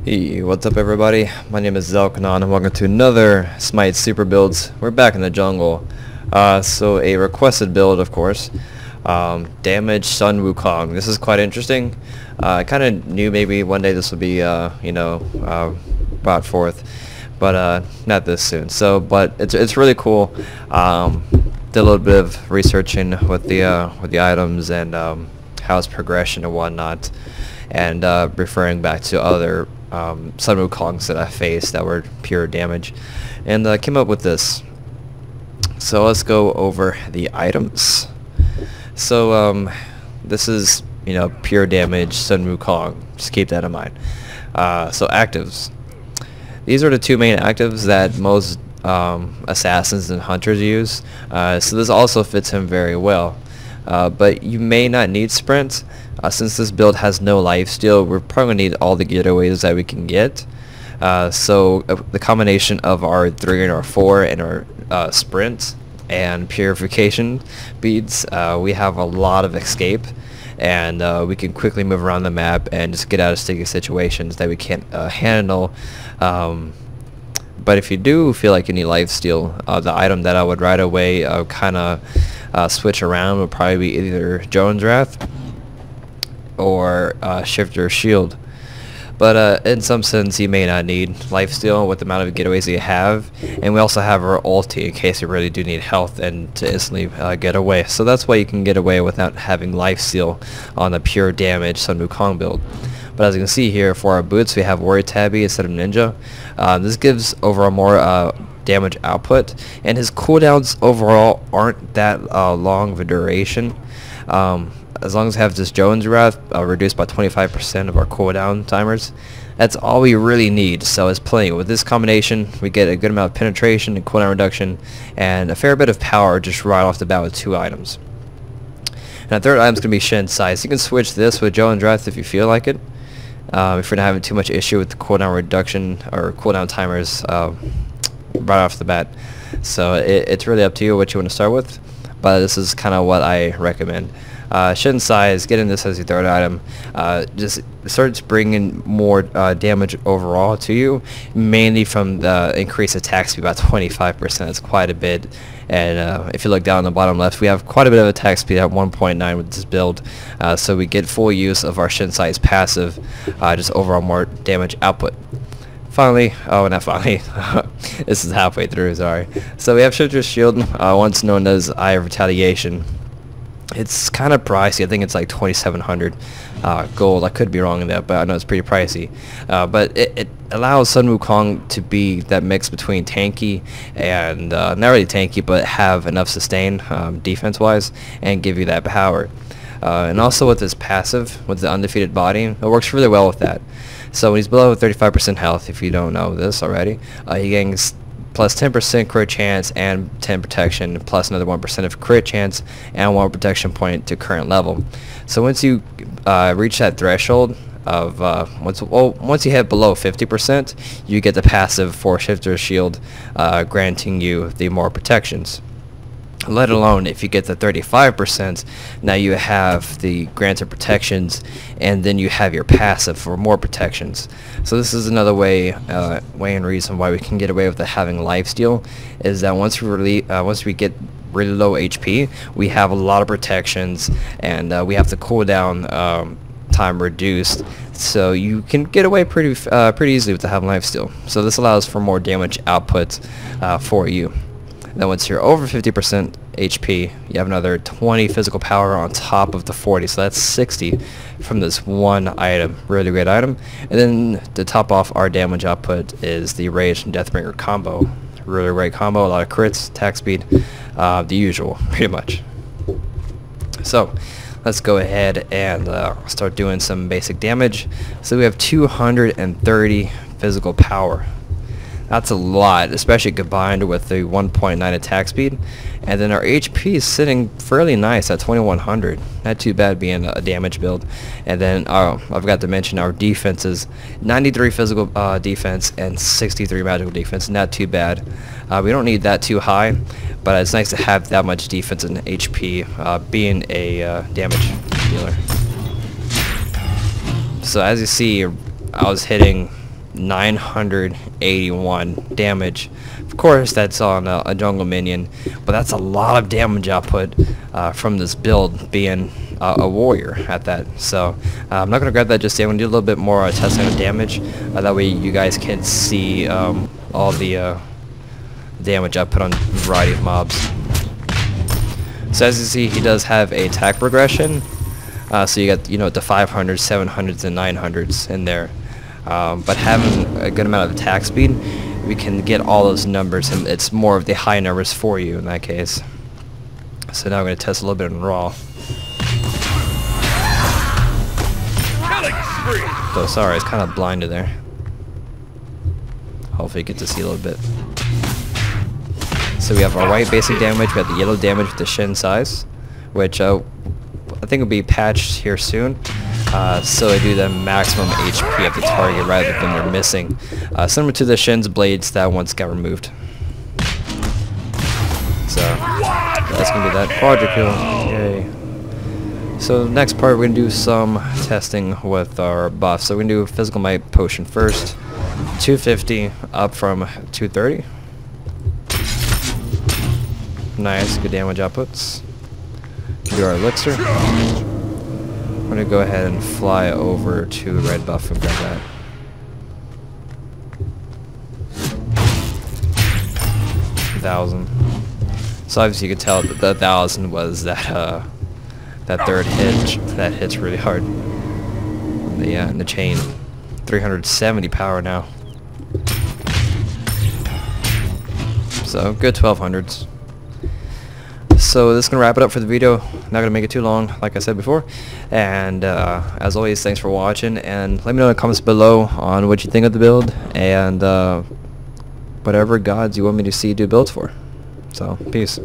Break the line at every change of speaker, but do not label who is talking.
Hey, what's up everybody? My name is Zelkenon and welcome to another Smite Super Builds. We're back in the jungle. So a requested build, of course. Damage Sun Wukong. This is quite interesting. I kind of knew maybe one day this would be, brought forth, but not this soon. So, but it's really cool. Did a little bit of researching with the items and how its progression and whatnot, and referring back to other Sun Wukongs that I faced that were pure damage, and came up with this. So let's go over the items. So this is pure damage Sun Wukong. Just keep that in mind. So actives. These are the two main actives that most assassins and hunters use. So this also fits him very well. But you may not need sprint. Since this build has no lifesteal, we're probably going to need all the getaways that we can get. So the combination of our 3 and our 4 and our sprint and purification beads, we have a lot of escape, and we can quickly move around the map and just get out of sticky situations that we can't handle. But if you do feel like you need lifesteal, the item that I would right away kind of switch around would probably be either Jones Wrath or Shifter Shield. But in some sense you may not need lifesteal with the amount of getaways that you have, and we also have our ulti in case you really do need health and to instantly get away. So that's why you can get away without having lifesteal on the pure damage Sun Wukong build. But as you can see here, for our boots we have Warrior Tabby instead of Ninja. This gives overall more damage output, and his cooldowns overall aren't that long of a duration. As long as we have this Jones Wrath reduced by 25% of our cooldown timers, that's all we really need. So it's plenty. With this combination, we get a good amount of penetration and cooldown reduction, and a fair bit of power just right off the bat with 2 items. And the third item is going to be Shen Size. You can switch this with Jones Wrath if you feel like it. If you're not having too much issue with the cooldown reduction or cooldown timers right off the bat. So it's really up to you what you want to start with, but this is kind of what I recommend. Shen Size, getting this as your third item, just starts bringing more damage overall to you, mainly from the increased attack speed by 25%. It's quite a bit. And if you look down on the bottom left, we have quite a bit of attack speed at 1.9 with this build, so we get full use of our Shen Size passive, just overall more damage output. Finally, oh, not finally, this is halfway through, sorry. So we have Shifter's Shield, once known as Eye of Retaliation. It's kind of pricey. I think it's like 2,700 gold. I could be wrong in that, but I know it's pretty pricey. But it allows Sun Wukong to be that mix between tanky and not really tanky, but have enough sustain defense-wise and give you that power. And also with his passive, with the Undefeated Body, it works really well with that. So when he's below 35% health, if you don't know this already, he gains plus 10% crit chance and 10 protection, plus another 1% of crit chance and 1 protection point to current level. So once you reach that threshold of once you hit below 50%, you get the passive for Shifter's Shield, granting you the more protections. Let alone if you get the 35%, now you have the granted protections, and then you have your passive for more protections. So this is another way and reason why we can get away with having lifesteal, is that once we get really low HP, we have a lot of protections, and we have the cooldown time reduced, so you can get away pretty easily with having lifesteal. So this allows for more damage output for you. Then once you're over 50% HP, you have another 20 physical power on top of the 40, so that's 60 from this one item. Really great item. And then to top off our damage output is the Rage and Deathbringer combo. Really great combo, a lot of crits, attack speed, the usual, pretty much. So let's go ahead and start doing some basic damage. So we have 230 physical power. That's a lot, especially combined with the 1.9 attack speed. And then our HP is sitting fairly nice at 2100. Not too bad being a damage build. And then I forgot to mention our defense is 93 physical defense and 63 magical defense. Not too bad. We don't need that too high, but it's nice to have that much defense and HP being a damage dealer. So as you see, I was hitting 981 damage. Of course, that's on a jungle minion, but that's a lot of damage output from this build, being a warrior at that. So I'm not going to grab that just yet. I'm going to do a little bit more testing of damage. That way you guys can see all the damage output on a variety of mobs. So as you see, he does have a attack progression. So you got, the 500s, 700s, and 900s in there. But having a good amount of attack speed, we can get all those numbers, and it's more of the high numbers for you in that case. So now I'm going to test a little bit in raw. So sorry, I was kind of blinded there. Hopefully you get to see a little bit. So we have our white basic damage, we have the yellow damage with the shin size, which I think will be patched here soon. So they do the maximum HP of the target rather than they're missing. Similar to the Shin's blades that once got removed. So that's going to be that quadra kill. Yay. So the next part we're going to do some testing with our buff. So we're going to do physical might potion first. 250 up from 230. Nice, good damage outputs. Do our elixir. I'm going to go ahead and fly over to red buff and grab that. $1,000. So obviously you can tell that the 1,000 was that that third hit. That hits really hard. Yeah, in the chain. 370 power now. So good 1200s. So this is going to wrap it up for the video. Not going to make it too long, like I said before. And as always, thanks for watching. And let me know in the comments below on what you think of the build. And whatever gods you want me to see do builds for. So, peace.